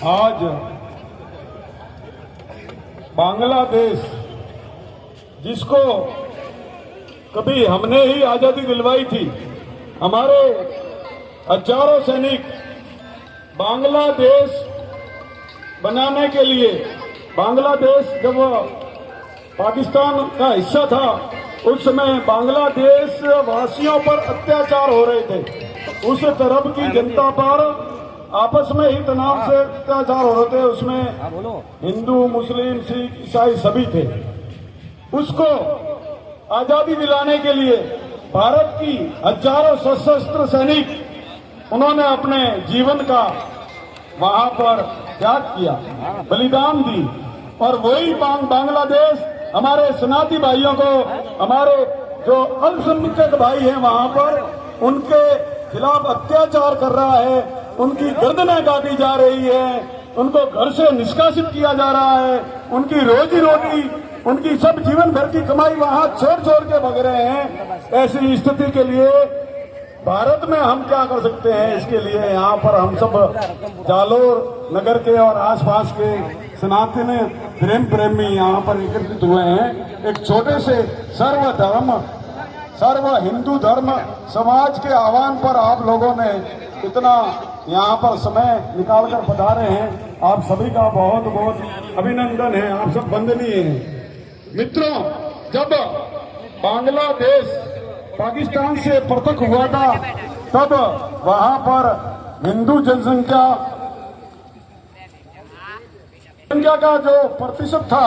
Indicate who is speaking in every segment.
Speaker 1: आज बांग्लादेश, जिसको कभी हमने ही आजादी दिलवाई थी, हमारे हजारों सैनिक बांग्लादेश बनाने के लिए, बांग्लादेश जब पाकिस्तान का हिस्सा था उस समय बांग्लादेश वासियों पर अत्याचार हो रहे थे। उस तरफ की जनता पर आपस में ही तनाव से अत्याचार हो रहे थे। उसमें हिंदू, मुस्लिम, सिख, ईसाई सभी थे। उसको आजादी दिलाने के लिए भारत की हजारों सशस्त्र सैनिक उन्होंने अपने जीवन का वहां पर त्याग किया, बलिदान दी। और वही बांग्लादेश हमारे सनाती भाइयों को, हमारे जो अल्पसंख्यक भाई हैं वहां पर, उनके खिलाफ अत्याचार कर रहा है। उनकी गर्दनें काटी जा रही है, उनको घर से निष्कासित किया जा रहा है। उनकी रोजी रोटी, उनकी सब जीवन भर की कमाई वहां छोड़ छोड़ के भग रहे हैं। ऐसी स्थिति के लिए भारत में हम क्या कर सकते हैं? इसके लिए यहाँ पर हम सब जालोर नगर के और आसपास के सनातन प्रेमी यहाँ पर एकत्रित हुए हैं। एक छोटे से सर्व हिंदू धर्म समाज के आह्वान पर आप लोगों ने इतना यहाँ पर समय निकालकर पधारे हैं। आप सभी का बहुत बहुत अभिनंदन है। आप सब वंदनीय हैं। मित्रों, जब बांग्लादेश पाकिस्तान से पृथक हुआ था तब वहां पर हिंदू जनसंख्या का जो प्रतिशत था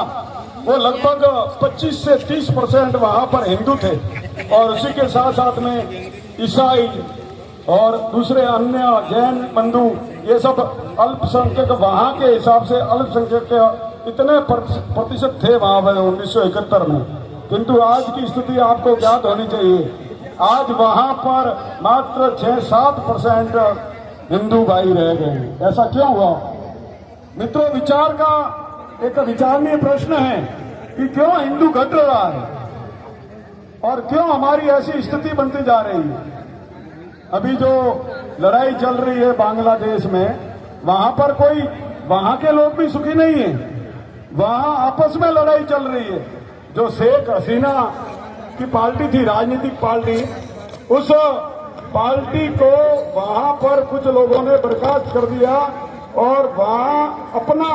Speaker 1: वो लगभग 25 से 30% वहां पर हिंदू थे। और उसी के साथ साथ में ईसाई और दूसरे अन्य जैन बंधु, ये सब अल्पसंख्यक वहां के हिसाब से अल्पसंख्यक इतने प्रतिशत थे वहां पर 1971 में। किंतु आज की स्थिति आपको ज्ञात होनी चाहिए। आज वहां पर मात्र 6-7% हिंदू भाई रह गए। ऐसा क्यों हुआ? मित्रों, विचार का एक विचारणीय प्रश्न है कि क्यों हिंदू घट रहा है और क्यों हमारी ऐसी स्थिति बनती जा रही है। अभी जो लड़ाई चल रही है बांग्लादेश में, वहां पर कोई, वहां के लोग भी सुखी नहीं है। वहां आपस में लड़ाई चल रही है। जो शेख हसीना की पार्टी थी, राजनीतिक पार्टी, उस पार्टी को वहां पर कुछ लोगों ने बर्खास्त कर दिया और वहां अपना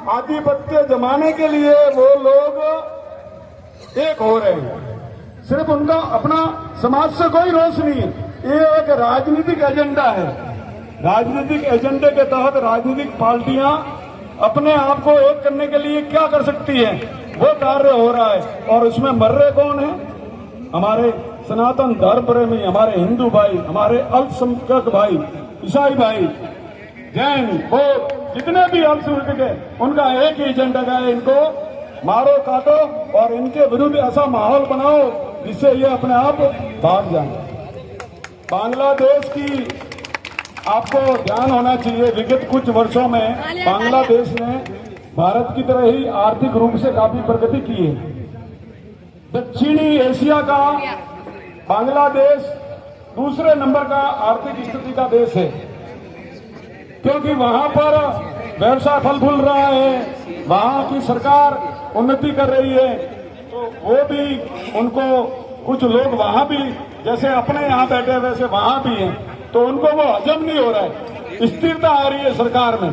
Speaker 1: आधिपत्य जमाने के लिए वो लोग एक हो रहे हैं। सिर्फ उनका अपना समाज से कोई रोष नहीं है। ये एक राजनीतिक एजेंडा है। राजनीतिक एजेंडे के तहत राजनीतिक पार्टियां अपने आप को एक करने के लिए क्या कर सकती है, वो कार्य हो रहा है। और उसमें मर रहे कौन है? हमारे सनातन धर्म प्रेमी, हमारे हिंदू भाई, हमारे अल्पसंख्यक भाई, ईसाई भाई, जैन, बौद्ध, जितने भी अल्पसंख्यक है, उनका एक ही एजेंडा है, इनको मारो, काटो और इनके विरुद्ध ऐसा माहौल बनाओ जिससे ये अपने आप भाग जाए। बांग्लादेश की आपको ध्यान होना चाहिए, विगत कुछ वर्षों में बांग्लादेश ने भारत की तरह ही आर्थिक रूप से काफी प्रगति की है। दक्षिणी एशिया का बांग्लादेश दूसरे नंबर का आर्थिक स्थिति का देश है, क्योंकि वहां पर व्यवसाय फल फूल रहा है, वहां की सरकार उन्नति कर रही है। तो वो भी, उनको कुछ लोग वहां भी जैसे अपने यहाँ बैठे वैसे वहां भी हैं, तो उनको वो हजम नहीं हो रहा है। स्थिरता आ रही है सरकार में,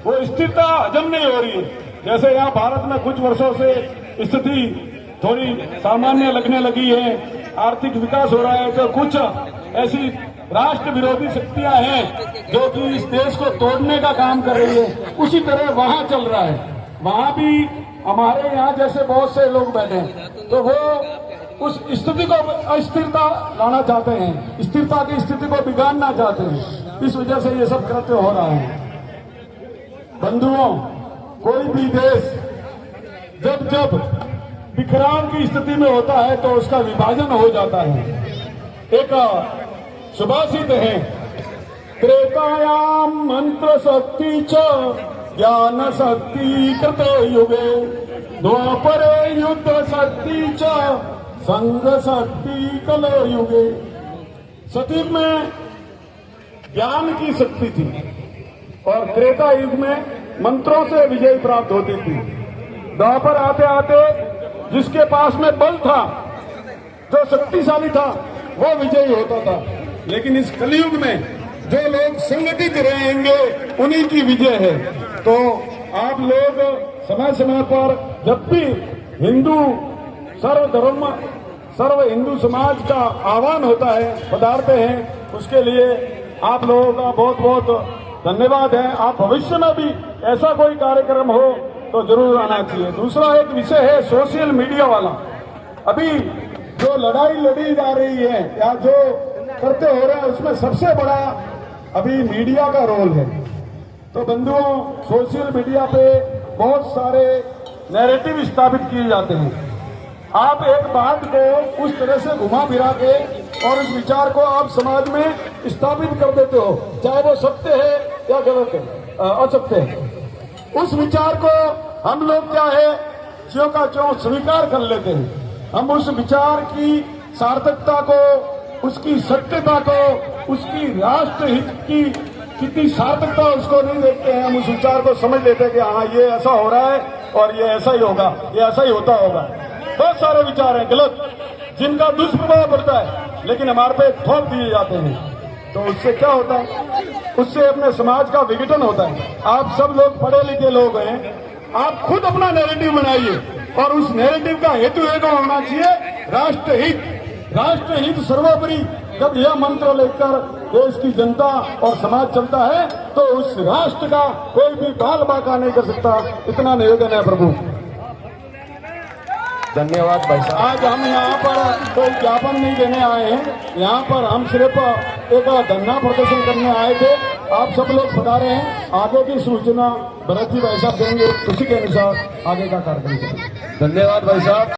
Speaker 1: वो स्थिरता हजम नहीं हो रही है। जैसे यहाँ भारत में कुछ वर्षों से स्थिति थोड़ी सामान्य लगने लगी है, आर्थिक विकास हो रहा है, तो कुछ ऐसी राष्ट्र विरोधी शक्तियां हैं जो कि इस देश को तोड़ने का काम कर रही है। उसी तरह वहां चल रहा है। वहां भी हमारे यहाँ जैसे बहुत से लोग बैठे हैं, तो वो उस स्थिति को अस्थिरता लाना चाहते हैं, स्थिरता की स्थिति को बिगाड़ना चाहते हैं। इस वजह से ये सब कृत्य हो रहा है। बंधुओं, कोई भी देश जब जब बिखराव की स्थिति में होता है तो उसका विभाजन हो जाता है। एक सुभाषित है, त्रेतायाम मंत्र शक्ति च ज्ञान शक्ति कृते युगे, द्वापरे युद्ध शक्ति च संघ शक्ति कले युगे। सतयुग में ज्ञान की शक्ति थी, और त्रेता युग में मंत्रों से विजय प्राप्त होती थी। द्वापर आते आते जिसके पास में बल था, जो शक्तिशाली था, वो विजयी होता था। लेकिन इस कलयुग में जो लोग संगठित रहेंगे उन्हीं की विजय है। तो आप लोग समय समय पर जब भी हिंदू सर्वधर्म सर्व हिंदू समाज का आह्वान होता है, पधारते हैं, उसके लिए आप लोगों का बहुत बहुत धन्यवाद है। आप भविष्य में भी ऐसा कोई कार्यक्रम हो तो जरूर आना चाहिए। दूसरा एक विषय है सोशल मीडिया वाला। अभी जो लड़ाई लड़ी जा रही है या जो करते हो रहे हैं, उसमें सबसे बड़ा अभी मीडिया का रोल है। तो बंधुओं, सोशल मीडिया पे बहुत सारे नैरेटिव स्थापित किए जाते हैं। आप एक बात को उस तरह से घुमा फिरा के और उस विचार को आप समाज में स्थापित कर देते हो, चाहे वो सत्य है या गलत है, असत्य है। उस विचार को हम लोग क्या है, ज्यों का ज्यों स्वीकार कर लेते हैं। हम उस विचार की सार्थकता को, उसकी सत्यता को, उसकी राष्ट्रहित की कितनी सार्थकता उसको नहीं देखते हैं। हम उस विचार को समझ लेते हैं कि हाँ, ये ऐसा हो रहा है और ये ऐसा ही होगा, ये ऐसा ही होता होगा। बहुत सारे विचार हैं गलत, जिनका दुष्प्रभाव पड़ता है, लेकिन हमारे पे थोप दिए जाते हैं। तो उससे क्या होता है? उससे अपने समाज का विघटन होता है। आप सब लोग पढ़े लिखे लोग हैं, आप खुद अपना नैरेटिव बनाइए और उस नैरेटिव का हेतु एक होना चाहिए राष्ट्रहित। राष्ट्रहित सर्वोपरि। जब यह मंत्र लेकर देश की जनता और समाज चलता है तो उस राष्ट्र का कोई भी बाल बाका नहीं कर सकता। इतना निवेदन है प्रभु।
Speaker 2: धन्यवाद भाई साहब।
Speaker 1: आज हम यहाँ पर कोई ज्ञापन नहीं देने आए हैं, यहाँ पर हम सिर्फ एक धरना प्रदर्शन करने आए थे। आप सब लोग पधारे हैं। आगे की सूचना भरत जी भाई साहब देंगे, उसी के अनुसार आगे का कार्यक्रम चलेगा।
Speaker 2: धन्यवाद भाई साहब।